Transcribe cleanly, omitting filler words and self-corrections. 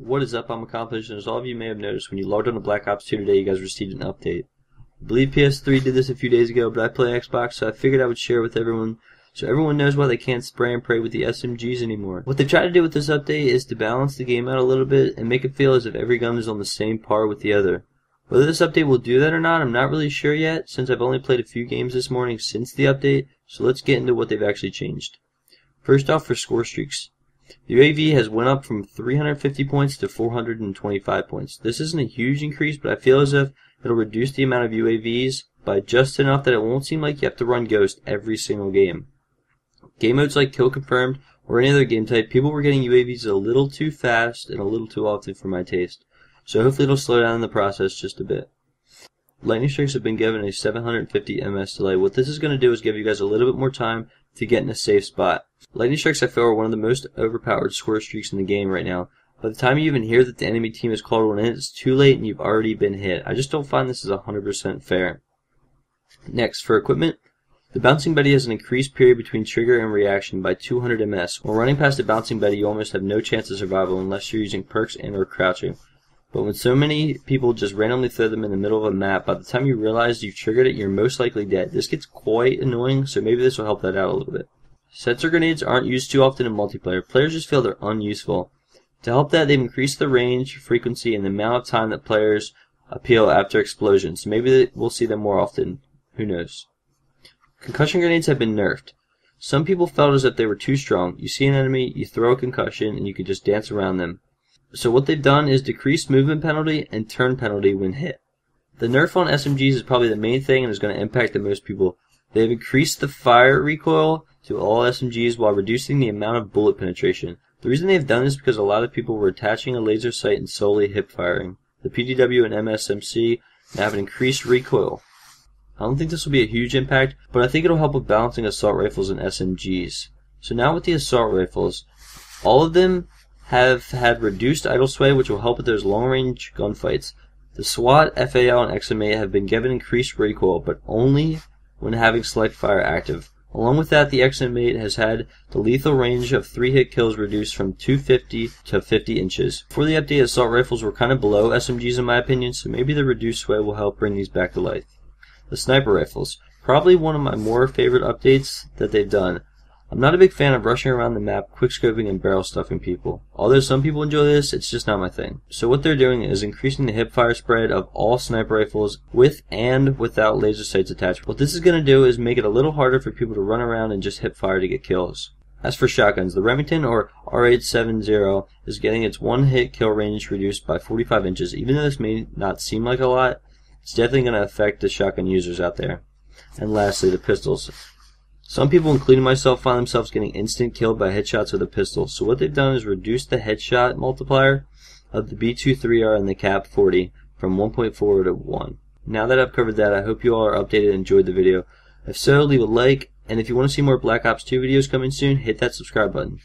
What is up? I'm Accomplished, and as all of you may have noticed, when you logged on to Black Ops 2 today, you guys received an update. I believe PS3 did this a few days ago, but I play Xbox, so I figured I would share it with everyone, so everyone knows why they can't spray and pray with the SMGs anymore. What they've tried to do with this update is to balance the game out a little bit and make it feel as if every gun is on the same par with the other. Whether this update will do that or not, I'm not really sure yet, since I've only played a few games this morning since the update, so let's get into what they've actually changed. First off, for score streaks. The UAV has went up from 350 points to 425 points. This isn't a huge increase, but I feel as if it'll reduce the amount of UAVs by just enough that it won't seem like you have to run Ghost every single game. Game modes like Kill Confirmed or any other game type, people were getting UAVs a little too fast and a little too often for my taste. So hopefully it'll slow down the process just a bit. Lightning Strikes have been given a 750 ms delay. What this is going to do is give you guys a little bit more time to get in a safe spot. Lightning Strikes I feel are one of the most overpowered score streaks in the game right now. By the time you even hear that the enemy team has called one in, it's too late and you've already been hit. I just don't find this as 100% fair. Next, for equipment, the Bouncing Betty has an increased period between trigger and reaction by 200 ms. While running past a Bouncing Betty, you almost have no chance of survival unless you're using perks and or crouching. But when so many people just randomly throw them in the middle of a map, by the time you realize you've triggered it, you're most likely dead. This gets quite annoying, so maybe this will help that out a little bit. Sensor grenades aren't used too often in multiplayer. Players just feel they're unuseful. To help that, they've increased the range, frequency, and the amount of time that players appeal after explosions. So maybe we'll see them more often. Who knows? Concussion grenades have been nerfed. Some people felt as if they were too strong. You see an enemy, you throw a concussion, and you can just dance around them. So what they've done is decrease movement penalty and turn penalty when hit. The nerf on SMGs is probably the main thing and is going to impact the most people. They have increased the fire recoil to all SMGs while reducing the amount of bullet penetration. The reason they've done this is because a lot of people were attaching a laser sight and solely hip firing. The PDW and MSMC now have an increased recoil. I don't think this will be a huge impact, but I think it'll help with balancing assault rifles and SMGs. So now with the assault rifles, all of them have had reduced idle sway, which will help with those long-range gunfights. The SWAT, FAL, and XM8 have been given increased recoil, but only when having select fire active. Along with that, the XM8 has had the lethal range of 3-hit kills reduced from 250 to 50 inches. Before the update, assault rifles were kind of below SMGs in my opinion, so maybe the reduced sway will help bring these back to life. The sniper rifles, probably one of my more favorite updates that they've done. I'm not a big fan of rushing around the map, quickscoping, and barrel stuffing people. Although some people enjoy this, it's just not my thing. So what they're doing is increasing the hipfire spread of all sniper rifles with and without laser sights attached. What this is going to do is make it a little harder for people to run around and just hipfire to get kills. As for shotguns, the Remington or R870 is getting its one-hit kill range reduced by 45 inches. Even though this may not seem like a lot, it's definitely going to affect the shotgun users out there. And lastly, the pistols. Some people, including myself, find themselves getting instant killed by headshots with a pistol. So what they've done is reduce the headshot multiplier of the B23R and the Cap 40 from 1.4 to 1. Now that I've covered that, I hope you all are updated and enjoyed the video. If so, leave a like, and if you want to see more Black Ops 2 videos coming soon, hit that subscribe button.